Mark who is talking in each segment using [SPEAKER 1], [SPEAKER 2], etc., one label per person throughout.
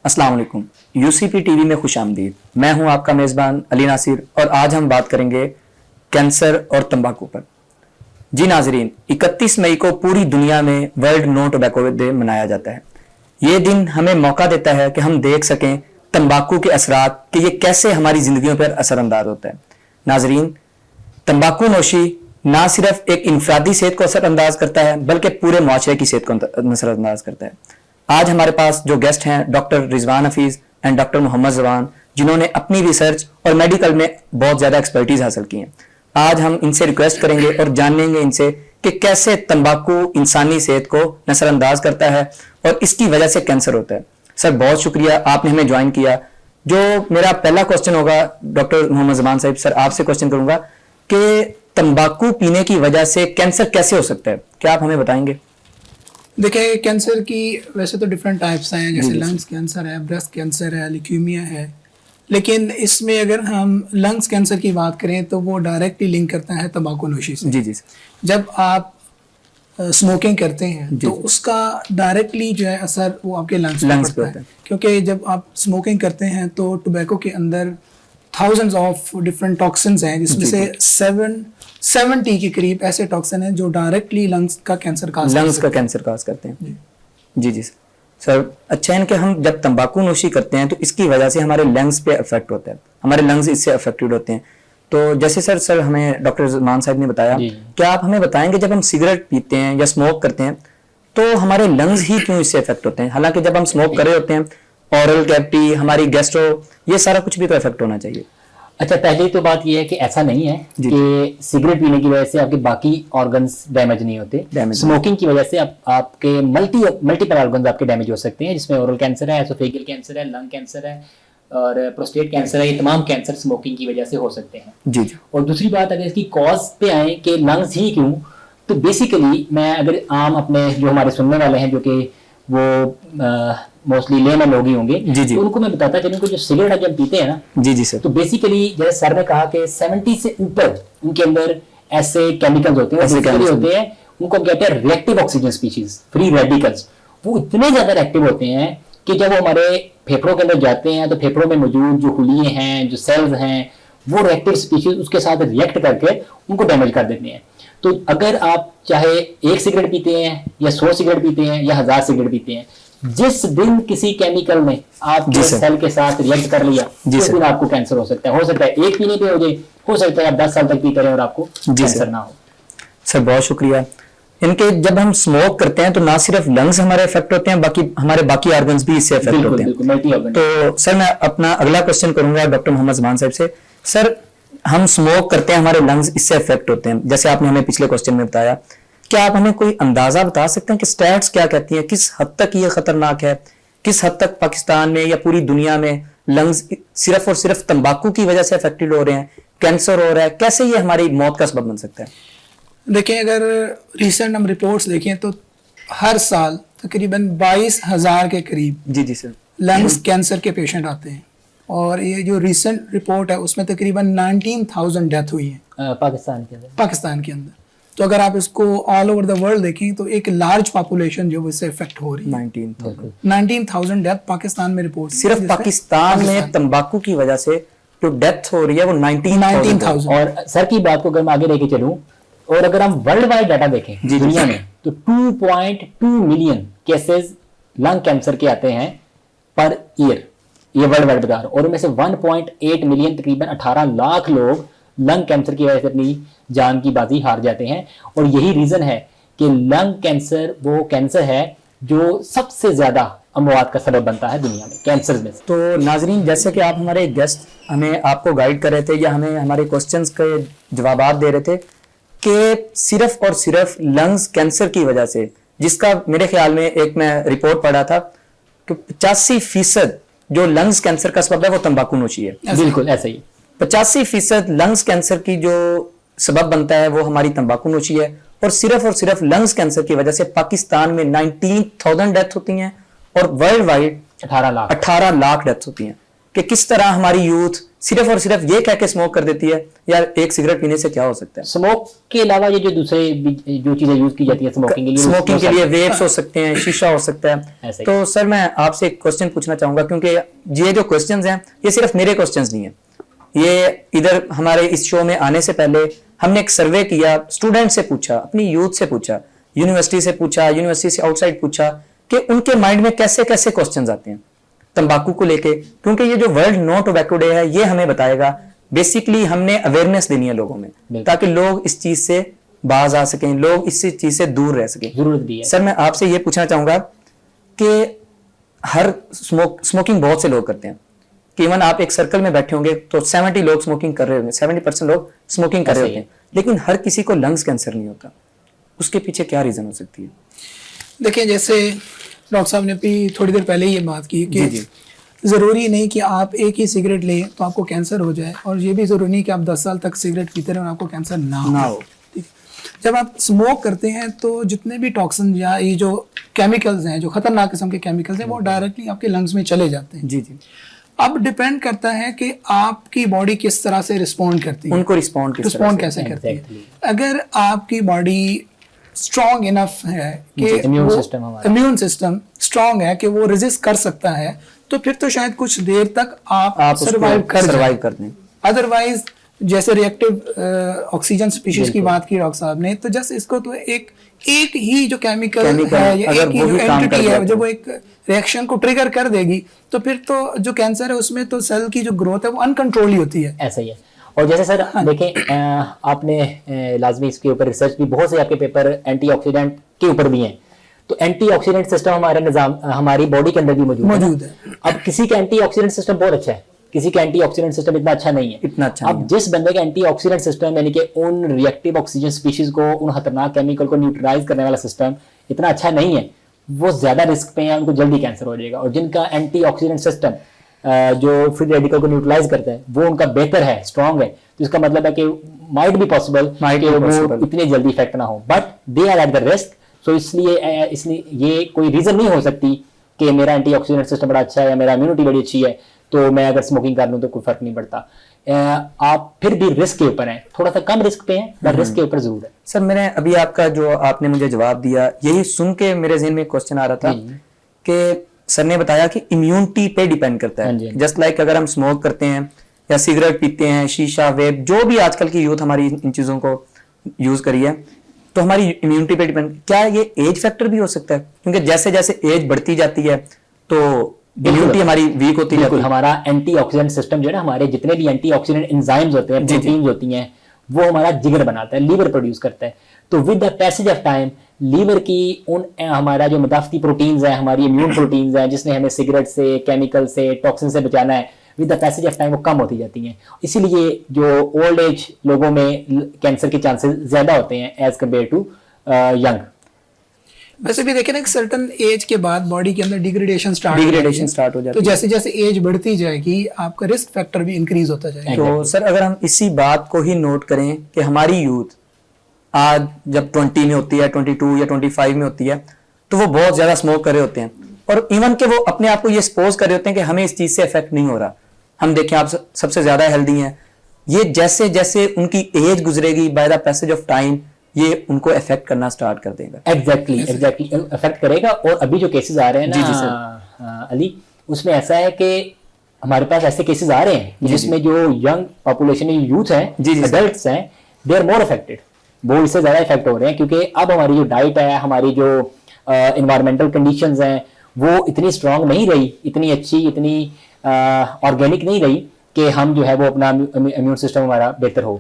[SPEAKER 1] अस्सलाम वालेकुम। UCP TV में खुश आमदीद। मैं हूं आपका मेज़बान अली नासिर और आज हम बात करेंगे कैंसर और तंबाकू पर। जी नाजरीन, 31 मई को पूरी दुनिया में वर्ल्ड नो टोबैको डे मनाया जाता है। ये दिन हमें मौका देता है कि हम देख सकें तंबाकू के असरात कि ये कैसे हमारी ज़िंदगियों पर असरअंदाज होता है। नाजरीन, तंबाकू नोशी ना सिर्फ एक इंफरादी सेहत को असरअंदाज करता है बल्कि पूरे मुआशरे की सेहत को असरअंदाज करता है। आज हमारे पास जो गेस्ट हैं doctor Rizwan Hafeez and doctor Mohammad Jawan, जिन्होंने अपनी रिसर्च और मेडिकल में बहुत ज़्यादा एक्सपर्टीज हासिल की है। आज हम इनसे रिक्वेस्ट करेंगे और जानेंगे इनसे कि कैसे तंबाकू इंसानी सेहत को नजरअंदाज करता है और इसकी वजह से कैंसर होता है। सर, बहुत शुक्रिया आपने हमें ज्वाइन किया। जो मेरा पहला क्वेश्चन होगा डॉक्टर मोहम्मद जवान साहब, सर आपसे क्वेश्चन करूंगा कि तंबाकू पीने की वजह से कैंसर कैसे हो सकता है, क्या आप हमें बताएंगे?
[SPEAKER 2] देखिए, कैंसर की वैसे तो डिफरेंट टाइप्स हैं, जैसे लंग्स कैंसर है, ब्रेस्ट कैंसर है, ल्यूकीमिया है। लेकिन इसमें अगर हम लंग्स कैंसर की बात करें तो वो डायरेक्टली लिंक करता है तंबाकू नोशी से।
[SPEAKER 1] जी।
[SPEAKER 2] जब आप स्मोकिंग करते हैं तो उसका डायरेक्टली जो है असर वो आपके लंग्स पे पड़ता है, क्योंकि जब आप स्मोकिंग करते हैं तो टोबैको के अंदर थाउजेंड्स ऑफ डिफरेंट टॉक्सिन्स हैं, जिसमें से 70 के करीब ऐसे टॉक्सिन हैं जो डायरेक्टली लंग्स का कैंसर काज
[SPEAKER 1] करते हैं। जी सर, अच्छा है कि हम जब तंबाकू नोशी करते हैं तो इसकी वजह से हमारे लंग्स पे इफेक्ट होता है, हमारे लंग्स इससे अफेक्टेड होते हैं। तो जैसे सर हमें डॉक्टर जमान साहब ने बताया, क्या आप हमें बताएंगे जब हम सिगरेट पीते हैं या स्मोक करते हैं तो हमारे लंग्स ही क्यों इससे इफेक्ट होते हैं? हालांकि जब हम स्मोक कर रहे होते हैं ऑरल कैविटी, हमारी गैस्ट्रो, ये सारा कुछ भी तो इफेक्ट होना चाहिए।
[SPEAKER 3] अच्छा, पहली तो बात ये है कि ऐसा नहीं है कि सिगरेट पीने की वजह से आपके बाकी ऑर्गन्स डैमेज नहीं होते। स्मोकिंग की वजह से आपके मल्टीपल ऑर्गन्स आपके डैमेज हो सकते हैं, जिसमें ओरल कैंसर है, एसोफेजियल कैंसर है, लंग कैंसर है और प्रोस्टेट कैंसर है। ये तमाम कैंसर स्मोकिंग की वजह से हो सकते हैं।
[SPEAKER 1] जी।
[SPEAKER 3] और दूसरी बात, अगर इसकी कॉज पे आए कि लंग्स ही क्यों, तो बेसिकली मैं अगर आम अपने जो हमारे सुनने वाले हैं जो कि वो मोस्टली लेमन लोग ही होंगे, तो उनको मैं बताता चलूं कि जो सिगरेट जब पीते हैं ना, जी सर, तो बेसिकली जैसे सर ने कहा कि 70 से ऊपर उनके अंदर ऐसे केमिकल्स होते हैं, उनको हम कहते हैं reactive oxygen species, free radicals. वो इतने ज्यादा रिएक्टिव होते हैं कि जब वो हमारे फेफड़ों के अंदर जाते हैं तो फेफड़ों में मौजूद जो खुलिये हैं, जो सेल्स हैं, वो रिएक्टिव स्पीशीज उसके साथ रिएक्ट करके उनको डैमेज कर देते हैं। तो अगर आप चाहे 1 सिगरेट पीते हैं या 100 सिगरेट पीते हैं या 1000 सिगरेट पीते हैं, जिस दिन किसी केमिकल ने आपके सेल के साथ रिएक्ट कर लिया, उस दिन आपको कैंसर हो सकता है। हो सकता है एक पीने पे हो जाए, हो सकता है आप 10 साल तक पीते रहे और आपको कैंसर ना हो।
[SPEAKER 1] सर बहुत शुक्रिया। इनके जब हम स्मोक करते हैं तो ना सिर्फ लंग्स हमारे इफेक्ट होते हैं, हमारे बाकी ऑर्गन्स भी इससे इफेक्ट होते हैं। तो सर मैं अपना अगला क्वेश्चन करूंगा डॉक्टर मोहम्मद जमान साहब से। सर, हम स्मोक करते हैं, हमारे लंग्स इससे इफेक्ट होते हैं, जैसे आपने हमें पिछले क्वेश्चन में बताया। क्या आप हमें कोई अंदाजा बता सकते हैं कि स्टैट्स क्या कहती हैं, किस हद तक ये खतरनाक है, किस हद तक पाकिस्तान में या पूरी दुनिया में लंग्स सिर्फ और सिर्फ तंबाकू की वजह से अफेक्टेड हो रहे हैं, कैंसर हो रहा है, कैसे ये हमारी मौत का सबब बन सकता है?
[SPEAKER 2] देखिए, अगर रिसेंट हम रिपोर्ट्स देखें तो हर साल तकरीबन 22,000 के करीब
[SPEAKER 1] जी सर
[SPEAKER 2] लंग्स कैंसर के पेशेंट आते हैं। और ये जो रिसेंट रिपोर्ट है उसमें तकरीबन 19,000 डेथ हुई है पाकिस्तान के अंदर। तो अगर आप इसको ऑल ओवर द वर्ल्ड देखें तो एक लार्ज पॉपुलेशन जो इससे इफेक्ट हो रही है। 19,000 डेथ पाकिस्तान में रिपोर्ट,
[SPEAKER 1] सिर्फ पाकिस्तान में तंबाकू की वजह से जो डेथ हो रही है वो 19,000।
[SPEAKER 3] और सर की बात को अगर मैं आगे लेके चलूं और अगर हम वर्ल्ड वाइड डाटा देखें दुनिया में, तो 2.2 मिलियन केसेस लंग कैंसर के आते हैं पर ईयर, ये वर्ल्ड वाइड बता रहा हूं। और उनमें से 1.8 मिलियन तकरीबन 18 लाख लोग लंग कैंसर की वजह से अपनी जान की बाजी हार जाते हैं। और यही रीजन है कि लंग कैंसर वो कैंसर है जो सबसे ज्यादा अमवात का सबब बनता है दुनिया में कैंसर में।
[SPEAKER 1] तो नाजरीन, जैसे कि आप हमारे गेस्ट हमें आपको गाइड कर रहे थे या हमें हमारे क्वेश्चंस के जवाब दे रहे थे कि सिर्फ और सिर्फ लंग्स कैंसर की वजह से, जिसका मेरे ख्याल में एक मैं रिपोर्ट पढ़ा था कि 85% जो लंग्स कैंसर का सबब है वो तंबाकू नोशी है।
[SPEAKER 3] बिल्कुल ऐसा ही
[SPEAKER 1] 85% लंग्स कैंसर की जो सबब बनता है वो हमारी तंबाकू नोशी है। और सिर्फ लंग्स कैंसर की वजह से पाकिस्तान में 19,000 डेथ होती हैं और वर्ल्ड वाइड 18 लाख डेथ होती हैं। कि किस तरह हमारी यूथ सिर्फ और सिर्फ ये कह के स्मोक कर देती है, या एक सिगरेट पीने से क्या हो सकता है?
[SPEAKER 3] स्मोक के अलावा ये जो दूसरे जो चीजें यूज की जाती है स्मोकिंग के लिए
[SPEAKER 1] वेप्स हो सकते हैं, शीशा हो सकता है। तो सर मैं आपसे एक क्वेश्चन पूछना चाहूंगा, क्योंकि ये जो क्वेश्चंस हैं ये सिर्फ मेरे क्वेश्चंस नहीं है, ये इधर हमारे इस शो में आने से पहले हमने एक सर्वे किया, स्टूडेंट से पूछा, अपनी यूथ से पूछा, यूनिवर्सिटी से पूछा, यूनिवर्सिटी से आउटसाइड पूछा कि उनके माइंड में कैसे कैसे क्वेश्चंस आते हैं तंबाकू को लेके, क्योंकि ये जो वर्ल्ड नो टोबैको डे है ये हमें बताएगा। बेसिकली हमने अवेयरनेस देनी है लोगों में, ताकि लोग इस चीज से बाज आ सकें, लोग इस चीज से दूर रह सकें।
[SPEAKER 3] जरूरत भी है।
[SPEAKER 1] सर मैं आपसे ये पूछना चाहूंगा कि हर स्मोकिंग बहुत से लोग करते हैं, कि इवन आप एक सर्कल में बैठे होंगे तो 70 लोग स्मोकिंग कर रहे होंगे, 70% लोग स्मोकिंग कर रहे होते हैं, लेकिन हर किसी को लंग्स कैंसर नहीं होता। उसके पीछे क्या रीजन हो सकती है?
[SPEAKER 2] देखिए, जैसे डॉक्टर साहब ने भी थोड़ी देर पहले ये बात की कि ज़रूरी नहीं कि आप एक ही सिगरेट लें तो आपको कैंसर हो जाए, और ये भी ज़रूरी नहीं कि आप 10 साल तक सिगरेट पीते रहें और आपको कैंसर ना हो। जब आप स्मोक करते हैं तो जितने भी टॉक्सिन या ये जो केमिकल्स हैं, जो खतरनाक किस्म के केमिकल्स हैं, वो डायरेक्टली आपके लंग्स में चले जाते हैं।
[SPEAKER 1] जी जी।
[SPEAKER 2] अब डिपेंड करता है कि आपकी बॉडी किस तरह से रिस्पॉन्ड करती है,
[SPEAKER 1] उनको रिस्पॉन्ड
[SPEAKER 2] कैसे करती है। अगर आपकी बॉडी स्ट्रॉन्ग इनफ है कि इम्यून सिस्टम स्ट्रॉन्ग है कि वो रेजिस्ट कर सकता है, तो फिर तो शायद कुछ देर तक आप सर्वाइव कर दें। अदरवाइज जैसे रिएक्टिव ऑक्सीजन स्पीशीज की बात की डॉक्टर साहब ने, तो जस्ट इसको तो एक ही जो केमिकल है या एक ही जो एंटिटी है, जब वो एक रिएक्शन को ट्रिगर कर देगी, तो फिर तो जो कैंसर है उसमें तो सेल की जो ग्रोथ है वो अनकंट्रोल होती है।
[SPEAKER 3] ऐसा ही है। और जैसे सर देखें, आपने लाजमी इसके ऊपर रिसर्च भी, बहुत से आपके पेपर एंटीऑक्सीडेंट के ऊपर भी हैं, तो एंटीऑक्सीडेंट सिस्टम हमारे निजाम हमारी बॉडी के अंदर भी मौजूद है। अब किसी का एंटीऑक्सीडेंट सिस्टम बहुत अच्छा है, किसी का एंटीऑक्सीडेंट सिस्टम इतना अच्छा नहीं है। अब जिस बंदे का एंटीऑक्सीडेंट सिस्टम यानी कि उन रिएक्टिव ऑक्सीजन स्पीशीज को, उन खतरनाक केमिकल को न्यूट्रलाइज करने वाला सिस्टम इतना अच्छा नहीं है, वो ज्यादा रिस्क पे है, उनको जल्दी कैंसर हो जाएगा। और जिनका एंटीऑक्सीडेंट सिस्टम जो फ्री रेडिकल को न्यूट्रलाइज करता है वो उनका बेहतर है, स्ट्रॉन्ग है, तो इसका मतलब है कि माइट बी पॉसिबल कि वो इतने जल्दी इफेक्ट ना हो, but they are at the risk. So इसलिए ये कोई रीजन नहीं हो सकती कि मेरा एंटीऑक्सीडेंट सिस्टम बड़ा अच्छा है या मेरा इम्यूनिटी बड़ी अच्छी है तो मैं अगर स्मोकिंग कर लूं तो कोई फर्क नहीं पड़ता। आप फिर भी रिस्क के ऊपर हैं, थोड़ा सा कम रिस्क पे हैं, पर रिस्क के ऊपर जरूर है।
[SPEAKER 1] सर मैंने अभी आपका जो आपने मुझे जवाब दिया, यही सुन के मेरे ज़हन में क्वेश्चन आ रहा था कि सर ने बताया कि इम्यूनिटी पे डिपेंड करता है। जस्ट लाइक अगर हम स्मोक करते हैं या सिगरेट पीते हैं, शीशा, वेप, जो भी आजकल की यूथ हमारी इन चीज़ों को यूज करी है, तो हमारी इम्यूनिटी पे डिपेंड। क्या ये एज फैक्टर भी हो सकता है? क्योंकि जैसे जैसे एज बढ़ती जाती है तो इम्यूनिटी हमारी वीक होती है।
[SPEAKER 3] हमारा एंटीऑक्सीडेंट सिस्टम जो है ना, हमारे जितने भी एंटीऑक्सीडेंट एंजाइम्स होते हैं, प्रोटीन्स होती हैं, वो हमारा जिगर बनाता है, लीवर प्रोड्यूस करता है। तो with the passage of time liver की उन हमारा जो मुदाफ़ती प्रोटीन्स है, हमारी इम्यून प्रोटीन्स है, जिसने हमें सिगरेट से, केमिकल से, टॉक्सिन से बचाना है, with the passage of time वो कम होती जाती हैं। इसीलिए जो ओल्ड एज लोगों में कैंसर के चांसेस ज्यादा होते हैं एज कम्पेयर टू यंग।
[SPEAKER 2] वैसे भी देखें ना, एक सर्टन एज के बाद बॉडी के अंदर डिग्रेडेशन स्टार्ट हो जाती है, तो जैसे जैसे एज बढ़ती जाएगी आपका रिस्क फैक्टर भी इंक्रीज होता जाएगा।
[SPEAKER 1] तो सर अगर हम इसी बात को ही नोट करें कि हमारी यूथ आज जब 20 में होती है, 22 या 25 में होती है, तो वो बहुत ज्यादा स्मोक कर रहे होते हैं, और इवन के वो अपने आप को ये सपोज कर रहे होते हैं कि हमें इस चीज से इफेक्ट नहीं हो रहा, हम देखें आप सबसे ज्यादा हेल्दी हैं। ये जैसे जैसे उनकी एज गुजरेगी, by the passage of time ये उनको इफेक्ट करना स्टार्ट कर देगा।
[SPEAKER 3] एग्जैक्टली इफेक्ट करेगा। और अभी जो केसेस आ रहे हैं ना अली, उसमें ऐसा है कि हमारे पास ऐसे केसेस आ रहे हैं जिसमें जो यंग पॉपुलेशन यूथ है, एडल्ट्स हैं, दे आर मोर अफेक्टेड, वो इससे ज्यादा इफेक्ट हो रहे हैं, क्योंकि अब हमारी जो डाइट है, हमारी जो इन्वायरमेंटल कंडीशंस हैं, वो इतनी स्ट्रांग नहीं रही, इतनी अच्छी, इतनी ऑर्गेनिक नहीं रही कि हम जो है वो अपना इम्यून सिस्टम हमारा बेहतर हो।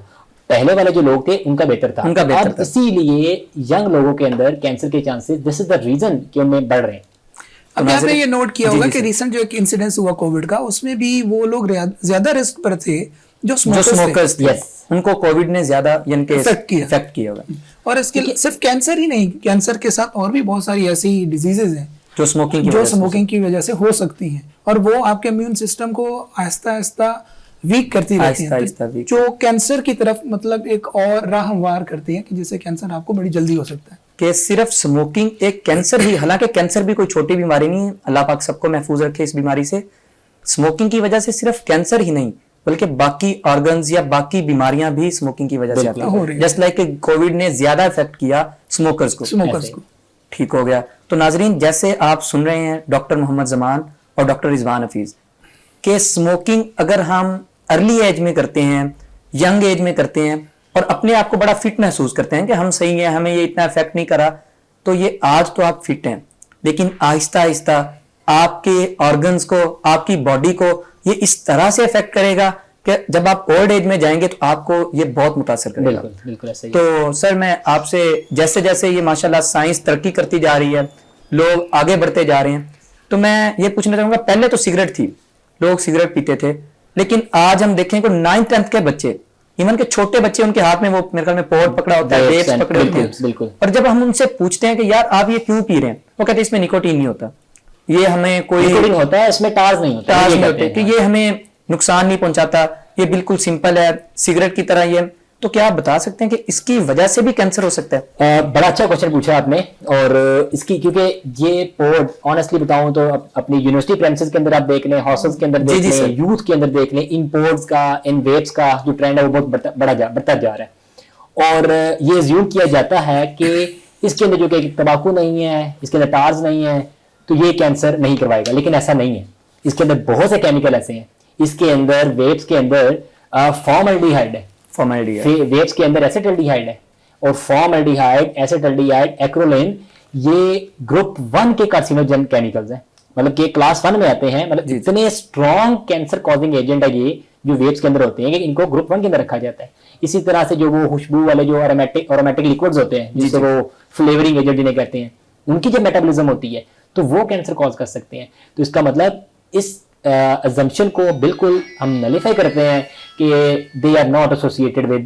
[SPEAKER 3] पहले वाले जो लोग थे उनका बेहतर था, अब इसीलिए यंग लोगों के अंदर कैंसर के chances, this is the reason कि उनमें बढ़ रहे हैं।
[SPEAKER 2] अब आपने ये नोट किया होगा कि रिसेंट जो एक इंसिडेंस हुआ कोविड का, उसमें भी वो लोग ज्यादा रिस्क पर थे जो स्मोकर्स थे।
[SPEAKER 1] उनको कोविड ने ज्यादा इफेक्ट किया होगा।
[SPEAKER 2] और इसके सिर्फ कैंसर ही नहीं, कैंसर के साथ और भी बहुत सारी ऐसी डिजीजेज हैं
[SPEAKER 1] जो स्मोकिंग
[SPEAKER 2] की वजह से हो सकती हैं, और वो आपके इम्यून सिस्टम को आहिस्ता आहिस्ता वीक करती रहती हैं, जो कैंसर की तरफ मतलब एक और राह हमवार करती है कि जिससे कैंसर आपको बड़ी जल्दी हो सकता है।
[SPEAKER 1] कि सिर्फ स्मोकिंग एक कैंसर ही, हालांकि कैंसर भी कोई छोटी बीमारी नहीं है, अल्लाह पाक सबको महफूज रखे इस बीमारी से, स्मोकिंग की वजह से सिर्फ कैंसर ही नहीं बल्कि बाकी ऑर्गन्स या बाकी बीमारियां भी स्मोकिंग की वजह से आती
[SPEAKER 2] हो रही
[SPEAKER 1] हैं।
[SPEAKER 2] है।
[SPEAKER 1] जस्ट लाइक कोविड ने ज्यादा इफेक्ट किया स्मोकर्स को,
[SPEAKER 2] को
[SPEAKER 1] ठीक हो गया। तो नाजरीन, जैसे आप सुन रहे हैं डॉक्टर मोहम्मद जमान और डॉक्टर रिजवान हफीज कि स्मोकिंग अगर हम अर्ली एज में करते हैं, यंग एज में करते हैं और अपने आप को बड़ा फिट महसूस करते हैं कि हम सही हैं, हमें ये इतना इफेक्ट नहीं करा, तो ये आज तो आप फिट हैं, लेकिन आहिस्ता आहिस्ता आपके ऑर्गन्स को, आपकी बॉडी को ये इस तरह से इफेक्ट करेगा कि जब आप ओल्ड एज में जाएंगे तो आपको ये बहुत मुतासर करेगा।
[SPEAKER 3] बिल्कुल बिल्कुल ऐसा ही।
[SPEAKER 1] तो सर, मैं आपसे जैसे जैसे ये माशाल्लाह साइंस तरक्की करती जा रही है, लोग आगे बढ़ते जा रहे हैं, तो मैं ये पूछना चाहूंगा, पहले तो सिगरेट थी, लोग सिगरेट पीते थे, लेकिन आज हम देखें कि 9th 10th के बच्चे, इवन के छोटे बच्चे, उनके हाथ में वो मेरे ख्याल में पोर्ट पकड़ा होता है, वेप्स पकड़े होते हैं,
[SPEAKER 3] बिल्कुल।
[SPEAKER 1] और जब हम उनसे पूछते हैं कि यार आप ये क्यों पी रहे हैं, वो कहते हैं इसमें निकोटीन नहीं होता, ये हमें कोई
[SPEAKER 3] निकोटीन होता है, इसमें टार्स नहीं होता,
[SPEAKER 1] टार्स
[SPEAKER 3] ये
[SPEAKER 1] नहीं
[SPEAKER 3] कहते
[SPEAKER 1] होते,
[SPEAKER 3] हैं।
[SPEAKER 1] कि ये हमें नुकसान नहीं पहुंचाता, ये बिल्कुल सिंपल है, सिगरेट की तरह ये। तो क्या आप बता सकते हैं कि इसकी वजह से भी कैंसर हो सकता है?
[SPEAKER 3] बड़ा अच्छा क्वेश्चन पूछा आपने। और इसकी, क्योंकि ये पोर्ट ऑनेस्टली बताऊं तो अपनी यूनिवर्सिटी प्रेमिसेस के अंदर आप देख लें, हॉस्टल्स के अंदर देख लें, यूथ के अंदर देख लें, इन पोर्ट्स का, इन वेप्स का जो ट्रेंड है वो बहुत बढ़ता जा रहा है। और ये ज्यूम किया जाता है कि इसके अंदर जो कि तंबाकू नहीं है, इसके अंदर टार्स नहीं है, तो ये कैंसर नहीं करवाएगा, लेकिन ऐसा नहीं है। इसके अंदर बहुत से केमिकल ऐसे हैं, इसके अंदर वेप्स के अंदर फॉर्मल्डिहाइड है, वेप्स के अंदर एसिटल्डिहाइड है, और फॉर्मल्डिहाइड, एसिटल्डिहाइड, एक्रोलिन, ये ग्रुप 1 के कार्सिनोजन केमिकल्स हैं, मतलब कि क्लास 1 में आते हैं, मतलब इतने स्ट्रॉन्ग कैंसर कॉजिंग एजेंट है ये जो वेप्स के अंदर होते हैं कि इनको ग्रुप 1 के अंदर रखा जाता है। इसी तरह से जो वो खुशबू वाले जो एरोमेटिक लिक्विड्स होते हैं, जिसे वो फ्लेवरिंग एजेंट जिन्हें कहते हैं, उनकी जब मेटाबॉलिज्म होती है तो वो कैंसर कॉज कर सकते हैं। तो इसका मतलब इस assumption को बिल्कुल हम नलिफाई करते हैं कि they are not associated with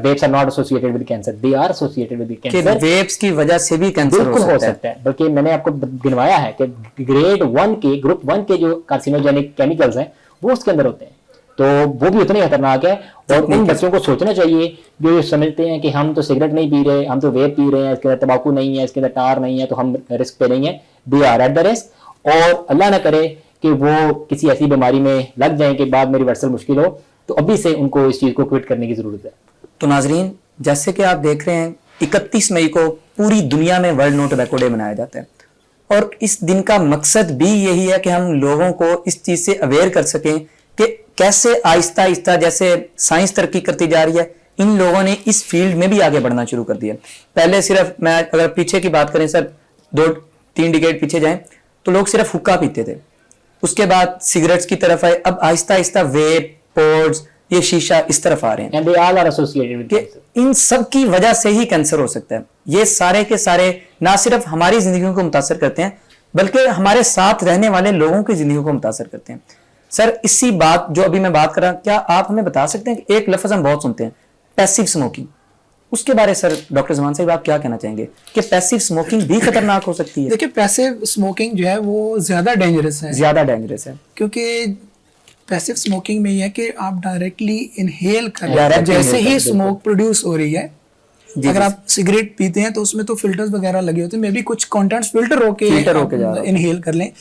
[SPEAKER 3] vapes are not associated with cancer, they are associated with
[SPEAKER 1] कि
[SPEAKER 3] cancer।
[SPEAKER 1] वेप्स की वजह से भी कैंसर
[SPEAKER 3] बिल्कुल हो सकता है, बल्कि मैंने आपको गिनवाया है कि ग्रुप 1 के जो कार्सिनोजेनिक केमिकल्स हैं वो उसके अंदर होते हैं, तो वो भी उतने खतरनाक है। और उन बच्चों को सोचना चाहिए जो ये समझते हैं कि हम तो सिगरेट नहीं पी रहे, हम तो वेप पी रहे हैं, इसके अंदर तंबाकू नहीं है, इसके अंदर टार नहीं है, तो हम रिस्क पे नहीं है, they are at the risk. और अल्लाह ना करे कि वो किसी ऐसी बीमारी में लग जाएं कि बाद में रिवर्सल मुश्किल हो, तो अभी से उनको इस चीज को क्विट करने की जरूरत है।
[SPEAKER 1] तो नाजरीन, जैसे कि आप देख रहे हैं 31 मई को पूरी दुनिया में वर्ल्ड नो टोबैको डे मनाया जाता है, और इस दिन का मकसद भी यही है कि हम लोगों को इस चीज से अवेयर कर सकें कि कैसे आहिस्ता आहिस्ता, जैसे साइंस तरक्की करती जा रही है, इन लोगों ने इस फील्ड में भी आगे बढ़ना शुरू कर दिया। पहले सिर्फ, मैं अगर पीछे की बात करें सर, 2-3 डिकेड पीछे जाएं तो लोग सिर्फ हुक्का पीते थे, उसके बाद सिगरेट्स की तरफ आए, अब आहिस्ता आहिस्ता वेप, पोर्ट्स, ये शीशा इस तरफ आ रहे हैं।
[SPEAKER 3] And they all are associated with cancer।
[SPEAKER 1] इन सब की वजह से ही कैंसर हो सकता है। ये सारे के सारे ना सिर्फ हमारी जिंदगी को मुतासर करते हैं बल्कि हमारे साथ रहने वाले लोगों की जिंदगी को मुतासर करते हैं। सर, इसी बात जो अभी मैं बात कर रहा हूं, क्या आप हमें बता सकते हैं कि एक लफ्ज हम बहुत सुनते हैं, पैसिव स्मोकिंग, उसके बारे सर डॉक्टर जमान साहब आप क्या कहना चाहेंगे कि पैसिव स्मोकिंग भी खतरनाक हो सकती है?
[SPEAKER 2] देखिए, पैसिव स्मोकिंग जो है वो ज्यादा डेंजरस है, क्योंकि पैसिव स्मोकिंग में ये है कि आप डायरेक्टली इनहेल कर रहे हैं, जैसे ही स्मोक प्रोड्यूस हो रही है। अगर आप सिगरेट पीते हैं तो उसमें तो फिल्टर्स वगैरह लगे होते हैं, मे बी कुछ कंटेंट्स फिल्टर होके इनहेल कर लें,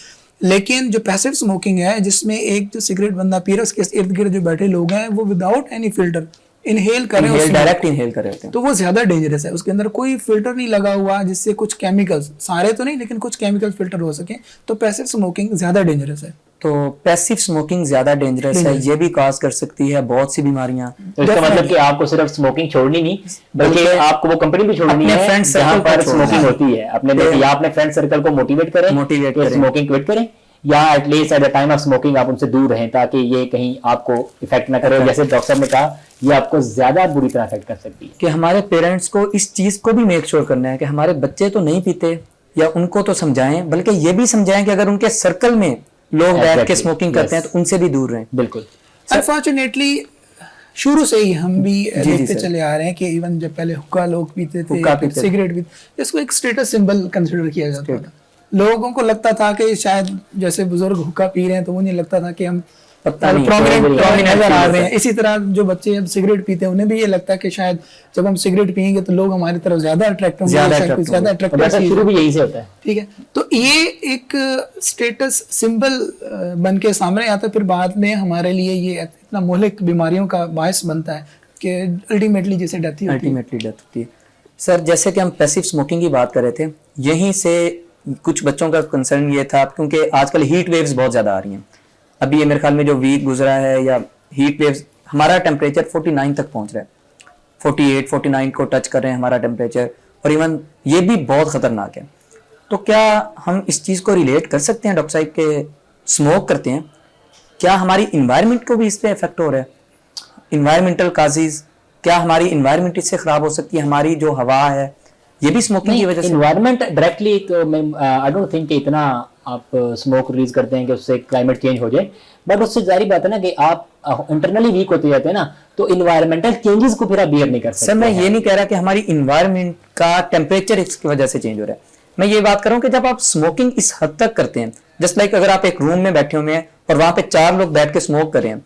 [SPEAKER 2] लेकिन जो पैसिव स्मोकिंग है जिसमें एक जो सिगरेट बंदा पी रहा है उसके इर्द गिर्द जो बैठे लोग हैं वो विदाउट एनी फिल्टर इनहेल कर रहे हैं,
[SPEAKER 1] डायरेक्ट इनहेल कर रहे होते हैं,
[SPEAKER 2] तो वो ज्यादा डेंजरस है। उसके अंदर कोई फिल्टर नहीं लगा हुआ जिससे कुछ केमिकल्स, सारे तो नहीं लेकिन कुछ केमिकल फिल्टर हो सके, तो पैसिव स्मोकिंग ज्यादा डेंजरस है।
[SPEAKER 1] तो पैसिव स्मोकिंग ज्यादा डेंजरस है, ये भी कॉज कर सकती है बहुत सी बीमारियां।
[SPEAKER 3] तो इसका मतलब कि आपको सिर्फ स्मोकिंग छोड़नी नहीं बल्कि आपको वो कंपनी भी छोड़नी है जहां पर स्मोकिंग होती है। अपने या अपने फ्रेंड सर्कल को मोटिवेट करें स्मोकिंग क्विट करें, या at least at the time of smoking आप उनसे दूर रहें ताकि ये कहीं आपको इफेक्ट ना करे। जैसे डॉक्टर साहब ने कहा, ये आपको ज्यादा बुरी तरह इफेक्ट कर सकती है।
[SPEAKER 1] कि हमारे पेरेंट्स को इस चीज को भी मेक श्योर करना है कि हमारे बच्चे तो नहीं पीते, या उनको तो समझाएं, बल्कि ये भी समझाएं कि अगर उनके सर्कल में लोग बैठ के स्मोकिंग करते हैं तो उनसे भी दूर रहें।
[SPEAKER 3] बिल्कुल।
[SPEAKER 2] अनफॉर्चुनेटली शुरू से ही हम भी देखते चले आ रहे हैं कि इवन जब पहले हुक्का लोग पीते थे, सिगरेट भी, इसको एक स्टेटस सिंबल कंसिडर किया जाता था। लोगों को लगता था कि शायद जैसे बुजुर्ग हुक्का पी रहे हैं तो उन्हें लगता था कि हम
[SPEAKER 1] पता नहीं,
[SPEAKER 2] prominent
[SPEAKER 1] prominent
[SPEAKER 2] नजर आ
[SPEAKER 1] feel
[SPEAKER 2] रहे
[SPEAKER 1] होता
[SPEAKER 2] हैं। इसी तरह जो बच्चे अब सिगरेट पीते हैं उन्हें भी ये लगता है कि शायद जब हम सिगरेट पियेंगे तो लोग हमारी तरफ ज्यादा अट्रैक्ट होंगे,
[SPEAKER 1] ज्यादा
[SPEAKER 2] शायद कुछ
[SPEAKER 1] attract
[SPEAKER 2] ज्यादा
[SPEAKER 1] होंगे।
[SPEAKER 3] और वैसे
[SPEAKER 2] अट्रैक्टिव,
[SPEAKER 3] शुरू भी यही से होता है।
[SPEAKER 2] ठीक है। तो ये एक स्टेटस सिंबल बन के सामने आता है, फिर बाद में हमारे लिए ये इतना मोहलिक बीमारियों का बायस बनता है कि अल्टीमेटली जिसे डेथ ही होती है।
[SPEAKER 1] अल्टीमेटली डेथ होती है। सर जैसे कि हम पैसिव स्मोकिंग की बात कर रहे थे, यहीं से कुछ बच्चों का कंसर्न ये था क्योंकि आजकल हीट वेव्स बहुत ज़्यादा आ रही हैं। अभी ये मेरे ख्याल में जो वीक गुजरा है या हीट वेव्स, हमारा टेम्परेचर 49 तक पहुंच रहा है, 48 49 को टच कर रहे हैं हमारा टेम्परेचर, और इवन ये भी बहुत ख़तरनाक है। तो क्या हम इस चीज़ को रिलेट कर सकते हैं डॉक्टर साहब के स्मोक करते हैं, क्या हमारी इन्वायरमेंट को भी इस पर इफेक्ट हो रहा है? इन्वायरमेंटल काजेज, क्या हमारी इन्वायरमेंट इससे ख़राब हो सकती है? हमारी जो हवा है ये भी स्मोकिंग की वजह से?
[SPEAKER 3] इन्वायरमेंट डायरेक्टली तो मैं आई डोंट थिंक कि इतना आप स्मोक रिलीज करते हैं कि उससे क्लाइमेट चेंज हो जाए, बट उससे जारी बात है ना कि आप इंटरनली वीक होते जाते हैं ना, तो इन्वायरमेंटल चेंजेस को फिर आप बियर नहीं कर सकते।
[SPEAKER 1] सर मैं ये नहीं कह रहा कि हमारी इन्वायरमेंट का टेम्परेचर इसकी वजह से चेंज हो रहा है, मैं ये बात कर रहा हूँ कि जब आप स्मोकिंग इस हद तक करते हैं, जस्ट लाइक अगर आप एक रूम में बैठे हुए हैं और वहां पे 4 लोग बैठ के स्मोक कर रहे हैं,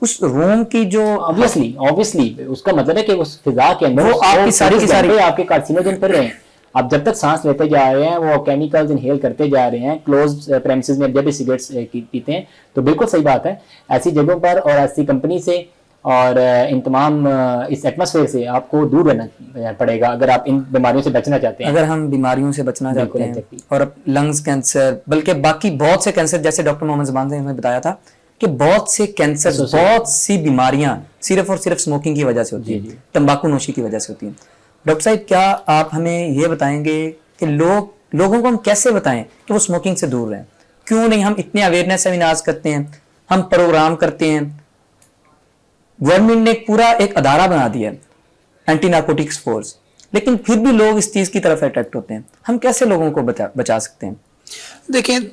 [SPEAKER 1] उस रूम की जो
[SPEAKER 3] ऑब्वियसली उसका मतलब है कि उस फिजा के अंदर
[SPEAKER 1] वो आपकी सारी की सारी
[SPEAKER 3] आपके कार्सिनोजन फिर रहे हैं। आप जब तक सांस लेते जा रहे हैं, वो केमिकल्स इनहेल करते जा रहे हैं, क्लोज प्रेमिसेस में जब भी सिगरेट्स पीते हैं, तो बिल्कुल सही बात है। ऐसी जगहों पर और ऐसी कंपनी से और इन तमाम इस एटमॉस्फेयर से आपको दूर रहना पड़ेगा अगर आप इन बीमारियों से बचना चाहते हैं।
[SPEAKER 1] अगर हम बीमारियों से बचना चाहते हैं और लंग्स कैंसर, बल्कि बाकी बहुत से कैंसर, जैसे डॉक्टर मोहम्मद ज़मान ने हमें बताया था कि बहुत से कैंसर, बहुत सी बीमारियां सिर्फ और सिर्फ स्मोकिंग की वजह से होती है, तंबाकू नोशी की वजह से होती है। डॉक्टर साहब क्या आप हमें ये बताएंगे कि लोगों को हम कैसे बताएं कि वो स्मोकिंग से दूर रहें? क्यों नहीं हम इतने अवेयरनेस सेमिनार्स करते हैं, हम प्रोग्राम करते हैं, गवर्नमेंट ने पूरा एक अदारा बना दिया है एंटी नार्कोटिक्स फोर्स, लेकिन फिर भी लोग इस चीज की तरफ अट्रैक्ट होते हैं। हम कैसे लोगों को बचा सकते हैं?
[SPEAKER 2] देखिए,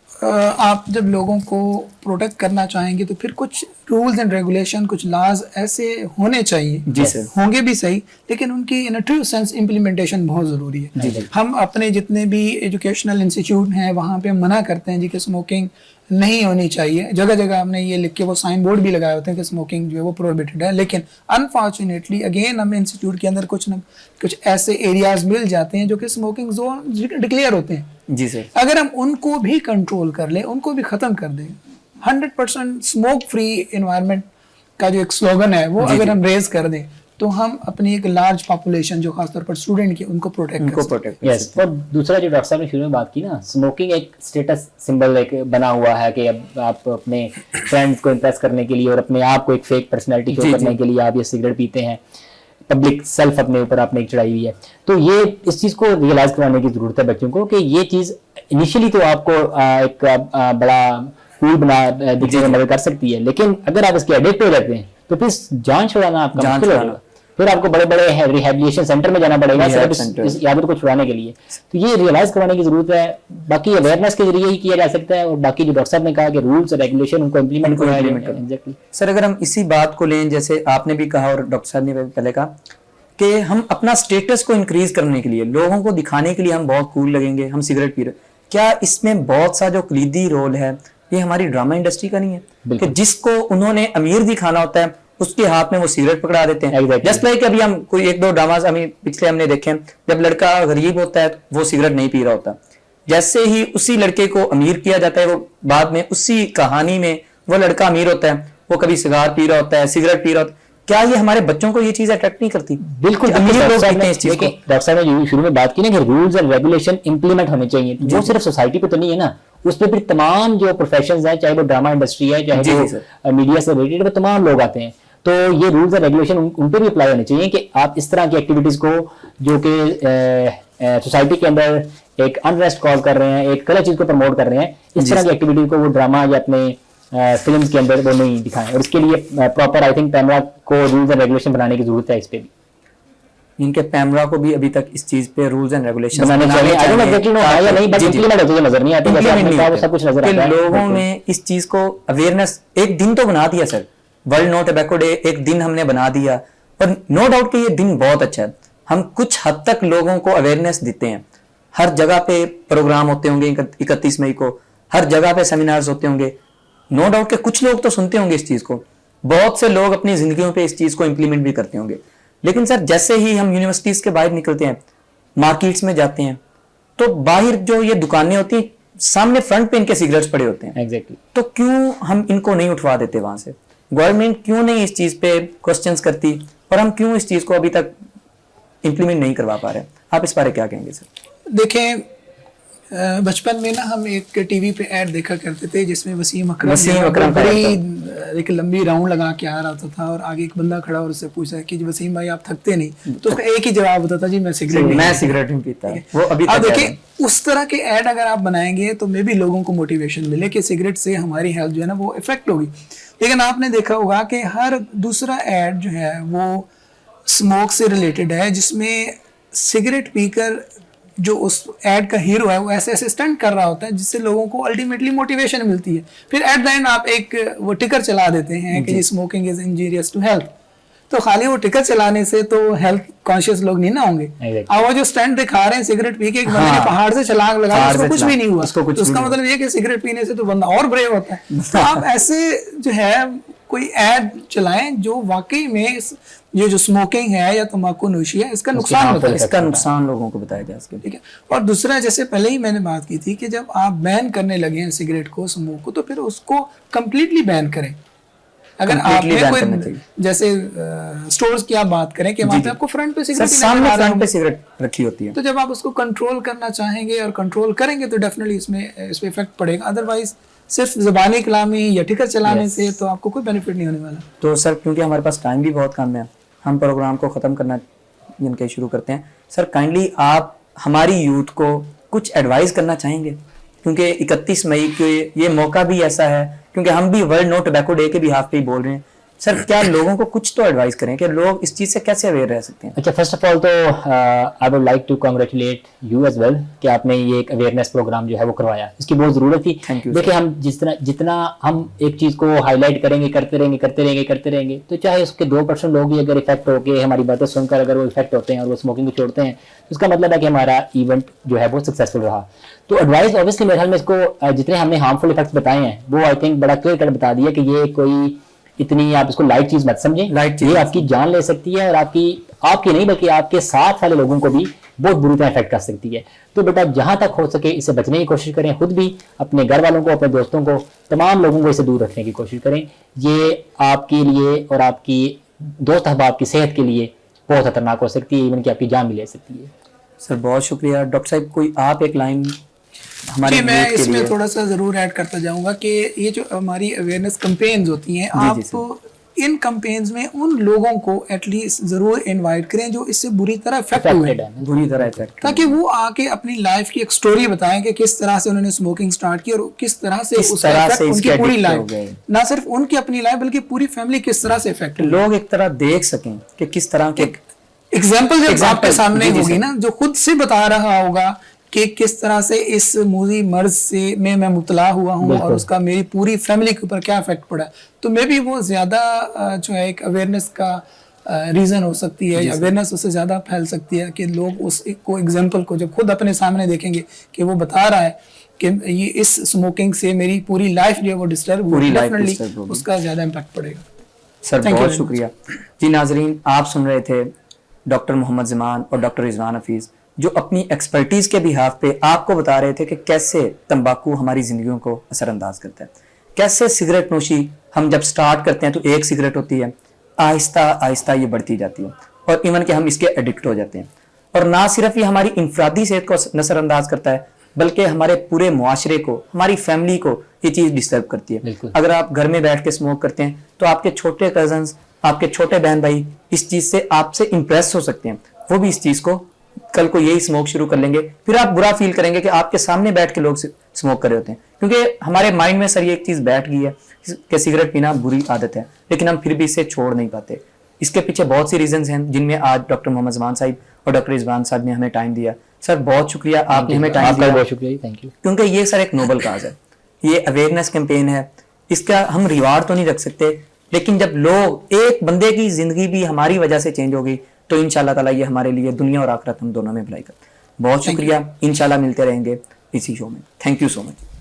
[SPEAKER 2] आप जब लोगों को प्रोटेक्ट करना चाहेंगे तो फिर कुछ रूल्स एंड रेगुलेशन, कुछ लॉज ऐसे होने चाहिए,
[SPEAKER 1] जी सर,
[SPEAKER 2] होंगे भी सही, लेकिन उनकी इन ट्रू सेंस इम्प्लीमेंटेशन बहुत ज़रूरी है। हम अपने जितने भी एजुकेशनल इंस्टीट्यूट हैं वहाँ पे हम मना करते हैं जी कि स्मोकिंग नहीं होनी चाहिए, जगह जगह हमने ये लिख के वो साइन बोर्ड भी लगाए होते हैं कि स्मोकिंग जो है वो प्रोहिबिटेड है, लेकिन अनफॉर्चुनेटली अगेन हमें इंस्टीट्यूट के अंदर कुछ न कुछ ऐसे एरियाज मिल जाते हैं जो कि स्मोकिंग जोन डिक्लेयर होते हैं।
[SPEAKER 1] जी सर,
[SPEAKER 2] अगर हम उनको भी कंट्रोल कर लें, उनको भी खत्म कर दें, 100% स्मोक फ्री एनवायरनमेंट का जो एक स्लोगन है वो अगर हम रेज कर दें, तो हम अपनी एक लार्ज पॉपुलेशन जो खासतौर पर स्टूडेंट की उनको प्रोटेक्ट कर सकते हैं।
[SPEAKER 3] यस, और दूसरा जो डॉक्टर साहब ने शुरू में बात की ना, स्मोकिंग एक स्टेटस सिंबल एक बना हुआ है कि अब आप अपने फ्रेंड्स को इम्प्रेस करने के लिए और अपने आप को एक फेक पर्सनैलिटी शो करने के लिए आप ये सिगरेट पीते हैं, पब्लिक सेल्फ अपने ऊपर आपने एक चढ़ाई हुई है। तो ये इस चीज़ को रियलाइज करवाने की जरूरत है बच्चों को कि ये चीज़ इनिशियली तो आपको एक बड़ा कूल बना दिखने में मदद कर सकती है, लेकिन अगर आप इसके एडिक्ट हो जाते हैं तो फिर जान छुड़ाना आपका मुश्किल होगा। फिर आपको बड़े बड़े रिहैबिलिटेशन सेंटर में जाना पड़ेगा सिर्फ इस आदत को छुड़ाने के लिए। तो ये रियलाइज करवाने की जरूरत है, बाकी अवेयरनेस के जरिए ही किया जा सकता है, और बाकी जो डॉक्टर साहब ने कहा कि रूल्स और रेगुलेशन उनको इम्प्लीमेंट करना है। एग्जैक्टली
[SPEAKER 1] सर, अगर हम इसी बात को लें, जैसे आपने भी कहा और डॉक्टर साहब ने पहले कहा कि हम अपना स्टेटस को इंक्रीज करने के लिए, लोगों को दिखाने के लिए हम बहुत कूल लगेंगे, हम सिगरेट पी रहे, क्या इसमें बहुत सा जो कलीदी रोल है ये हमारी ड्रामा इंडस्ट्री का नहीं है कि जिसको उन्होंने अमीर दिखाना होता है उसके हाथ में वो सिगरेट पकड़ा देते हैं? जस्ट लाइक अभी हम कोई 1-2 ड्रामास अभी पिछले हमने देखे हैं, जब लड़का गरीब होता है वो सिगरेट नहीं पी रहा होता, जैसे ही उसी लड़के को अमीर किया जाता है, वो बाद में उसी कहानी में वो लड़का अमीर होता है, वो कभी सिगार पी रहा होता है, सिगरेट पी रहा होता है। क्या ये हमारे बच्चों को ये चीज अट्रैक्ट नहीं करती?
[SPEAKER 3] बिल्कुल,
[SPEAKER 1] अमीर लोग देखते हैं इस चीज को।
[SPEAKER 3] डॉक्टर साहब ने शुरू में बात की ना कि रूल्स एंड रेगुलेशन इंप्लीमेंट होने चाहिए, वो सिर्फ सोसाइटी पे तो नहीं है ना, उस पर फिर तमाम जो प्रोफेशंस हैं, चाहे वो ड्रामा इंडस्ट्री है, चाहे वो मीडिया से रिलेटेड, तमाम लोग आते हैं। तो ये रूल्स एंड रेगुलेशन उन पर भी अप्लाई होने चाहिए कि आप इस तरह की एक्टिविटीज को जो कि सोसाइटी के अंदर एक अनरेस्ट कॉज कर रहे हैं, एक गलत चीज को प्रमोट कर रहे हैं, इस तरह की एक्टिविटी को वो ड्रामा या अपने फिल्म्स के अंदर वो नहीं दिखाएं। और इसके लिए प्रॉपर आई थिंक पैमरा को रूल्स एंड रेगुलेशन बनाने की जरूरत है। इस पे भी
[SPEAKER 1] इनके पैमरा को भी अभी तक इस चीज पे रूल्स एंड रेगुलेशन
[SPEAKER 3] बनाने चाहिए। I don't know exactly no या नहीं, बट इंप्लीमेंट होते हुए नजर नहीं आते, जैसे आपने कहा वो सब कुछ नजर आता है।
[SPEAKER 1] लोगों में इस चीज को अवेयरनेस, एक दिन तो बना दिया sir, world no tobacco day एक दिन हमने बना दिया, और नो डाउट कि ये दिन बहुत अच्छा है, हम कुछ हद तक लोगों को अवेयरनेस देते हैं, हर जगह पे प्रोग्राम होते होंगे 31 मई को, हर जगह पे सेमिनार्स होते होंगे, नो डाउट कि कुछ लोग तो सुनते होंगे इस चीज को, बहुत से लोग अपनी जिंदगियों पे इस चीज को इंप्लीमेंट भी करते होंगे, लेकिन सर जैसे ही हम यूनिवर्सिटीज के बाहर निकलते हैं, मार्केट्स में जाते हैं, तो बाहर जो ये दुकानें होती हैं, सामने फ्रंट पे इनके सिगरेट्स पड़े होते हैं।
[SPEAKER 3] एग्जैक्टली।
[SPEAKER 1] तो क्यों हम इनको नहीं उठवा देते वहां से? गवर्नमेंट क्यों नहीं इस चीज पे क्वेश्चंस करती, और हम क्यों इस चीज को अभी तक इंप्लीमेंट नहीं करवा पा रहे? आप इस बारे क्या कहेंगे सर?
[SPEAKER 2] देखें, बचपन में ना हम एक टीवी पे ऐड देखा करते थे जिसमें वसीम अकरम बड़ी एक लंबी राउंड लगा के आ रहा था, और आगे एक बंदा खड़ा और उससे पूछा कि जी वसीम भाई आप थकते नहीं? तो उसका एक ही जवाब होता था, जी मैं सिगरेट
[SPEAKER 1] नहीं पीता। वो अभी
[SPEAKER 2] आप देखिए, उस तरह के ऐड अगर आप बनाएंगे तो मे भी लोगों को मोटिवेशन मिले कि सिगरेट से हमारी हेल्थ जो है ना वो इफेक्ट होगी। लेकिन आपने देखा होगा कि हर दूसरा ऐड जो है वो स्मोक से रिलेटेड है, जिसमें सिगरेट पीकर जो उस ऐड का हीरो है वो ऐसे ऐसे स्टंट कर रहा होता है जिससे लोगों को अल्टीमेटली मोटिवेशन मिलती है। फिर एट द एंड आप एक वो टिकर चला देते हैं कि smoking is injurious to health. तो खाली वो टिकर चलाने से तो हेल्थ कॉन्शियस लोग नहीं ना होंगे। अब वो जो स्टंट दिखा रहे हैं सिगरेट पी के एक बंदे ने पहाड़ से छलांग लगा, उसको कुछ भी नहीं हुआ, तो उसका मतलब ये कि सिगरेट पीने से तो बंदा और ब्रेव होता है। तो आप ऐसे जो है कोई ऐड चलाएं जो वाकई में ये जो स्मोकिंग है या तंबाकू नोशी है इसका नुकसान होता है,
[SPEAKER 1] इसका नुकसान लोगों को बताया जा सके।
[SPEAKER 2] ठीक है। और दूसरा, जैसे पहले ही मैंने बात की थी कि जब आप बैन करने लगे हैं सिगरेट को, स्मोक को, तो फिर उसको कंप्लीटली बैन करें। अगर आपने कोई जैसे स्टोर्स की आप बात करें कि वहां पे आपको फ्रंट पे सिगरेट
[SPEAKER 1] फ्रंट पे सिगरेट रखी होती है,
[SPEAKER 2] तो जब आप उसको कंट्रोल करना चाहेंगे और कंट्रोल करेंगे तो डेफिनेटली इस पे इफेक्ट पड़ेगा। अदरवाइज सिर्फ ज़बानी कलामी या टिकर चलाने से तो आपको कोई बेनिफिट नहीं होने वाला।
[SPEAKER 1] तो सर क्योंकि हमारे पास टाइम भी बहुत कम है, हम प्रोग्राम को ख़त्म करना इनके शुरू करते हैं। सर काइंडली आप हमारी यूथ को कुछ एडवाइस करना चाहेंगे, क्योंकि 31 मई के ये मौका भी ऐसा है, क्योंकि हम भी वर्ल्ड नो टोबैको डे के भी हाफ पे ही बोल रहे हैं। सर क्या लोगों को कुछ तो एडवाइस करें कि लोग इस चीज से कैसे अवेयर रह सकते हैं?
[SPEAKER 3] अच्छा, फर्स्ट ऑफ ऑल तो I would like to congratulate you as well कि आपने ये एक अवेयरनेस प्रोग्राम जो है वो करवाया, इसकी बहुत जरूरत थी। देखिए, हम जितना हम एक चीज को हाईलाइट करेंगे, करते रहेंगे तो चाहे उसके 2% लोग ही अगर इफेक्ट होके हमारी बातें सुनकर अगर वो इफेक्ट होते हैं और वो स्मोकिंग को छोड़ते हैं, तो इसका मतलब है कि हमारा इवेंट जो है वो सक्सेसफुल रहा। तो एडवाइस ऑब्वियसली मेरे ख्याल में इसको जितने हमने हार्मफुल इफेक्ट्स बताए हैं वो आई थिंक बड़ा क्लियर कट बता दिया कि ये कोई इतनी आप इसको लाइट चीज मत समझें। ये आपकी जान ले सकती है और आपकी नहीं बल्कि आपके साथ वाले लोगों को भी बहुत बुरी तरह इफेक्ट कर सकती है। तो बेटा जहां तक हो सके इससे बचने की कोशिश करें, खुद भी, अपने घर वालों को, अपने दोस्तों को, तमाम लोगों को इसे दूर रखने की कोशिश करें। ये आपके लिए और आपकी दोस्त अहबाब की सेहत के लिए बहुत खतरनाक हो सकती है, इवन कि आपकी जान भी ले सकती है।
[SPEAKER 1] सर बहुत शुक्रिया। डॉक्टर साहब कोई आप एक लाइन
[SPEAKER 2] हमारे मैं इसमें थोड़ा सा जरूर ऐड करता जाऊंगा कि ये जो हमारी अवेयरनेस कैंपेन्स होती हैं, आप इन कैंपेन्स में उन लोगों को एटलीस्ट जरूर इनवाइट करें जो इससे बुरी तरह इफेक्ट हुए, ताकि वो आके अपनी लाइफ की एक स्टोरी बताएं कि किस तरह से उन्होंने स्मोकिंग स्टार्ट की और किस तरह से उसका इफेक्ट उनकी पूरी लाइफ, ना सिर्फ उनकी अपनी लाइफ बल्कि पूरी फैमिली किस तरह से इफेक्ट,
[SPEAKER 1] लोग एक तरह देख सकें कि किस तरह के
[SPEAKER 2] एग्जाम्पल जब आपके सामने होगी ना, जो खुद से बता रहा होगा कि किस तरह से इस मूजी मर्ज से मैं मुबतला हुआ हूँ और उसका मेरी पूरी फैमिली के ऊपर क्या इफेक्ट पड़ा, तो मे भी वो ज़्यादा जो है एक अवेयरनेस का रीज़न हो सकती है, या अवेयरनेस उससे ज़्यादा फैल सकती है कि लोग उस को एग्जाम्पल को जब खुद अपने सामने देखेंगे कि वो बता रहा है कि ये इस स्मोकिंग से मेरी पूरी लाइफ जो है वो डिस्टर्ब हुई, डेफिनेटली उसका ज़्यादा इम्पैक्ट पड़ेगा।
[SPEAKER 1] सर बहुत शुक्रिया जी। नाजरीन, आप सुन रहे थे डॉक्टर मोहम्मद ज़मान और डॉक्टर रिजवान हफीज़ जो अपनी एक्सपर्टीज के बिहाफ पे आपको बता रहे थे कि कैसे तंबाकू हमारी जिंदगियों को असरअंदाज करता है, कैसे सिगरेट नोशी हम जब स्टार्ट करते हैं तो एक सिगरेट होती है, आहिस्ता आहिस्ता ये बढ़ती जाती है और इवन कि हम इसके एडिक्ट हो जाते हैं। और ना सिर्फ ये हमारी इंफरादी सेहत को नजरअंदाज करता है बल्कि हमारे पूरे मुआशरे को, हमारी फैमिली को ये चीज़ डिस्टर्ब करती है। अगर आप घर में बैठ के स्मोक करते हैं तो आपके छोटे कजन्स, आपके छोटे बहन भाई इस चीज़ से आपसे इम्प्रेस हो सकते हैं, वो भी इस चीज़ को कल को यही स्मोक शुरू कर लेंगे, फिर आप बुरा फील करेंगे कि आपके सामने बैठ के लोग स्मोक कर रहे होते हैं, क्योंकि हमारे माइंड में सर ये एक चीज़ बैठ गई है कि सिगरेट पीना बुरी आदत है, लेकिन हम फिर भी इसे छोड़ नहीं पाते। इसके पीछे बहुत सी रीजंस हैं जिनमें आज डॉक्टर मोहम्मद ज़मान साहब और डॉक्टर रिजवान साहब ने हमें टाइम दिया। सर बहुत शुक्रिया, आपने हमें टाइम दिया,
[SPEAKER 3] बहुत शुक्रिया, थैंक यू।
[SPEAKER 1] क्योंकि ये सर एक नोबल काज है, ये अवेयरनेस कैंपेन है, इसका हम रिवार्ड तो नहीं रख सकते, लेकिन जब लोग, एक बंदे की जिंदगी भी हमारी वजह से चेंज होगी तो इंशाल्लाह ताला ये हमारे लिए दुनिया और आखिरत हम दोनों में भलाई कर। बहुत शुक्रिया, इंशाल्लाह मिलते रहेंगे इसी शो में। Thank you so much.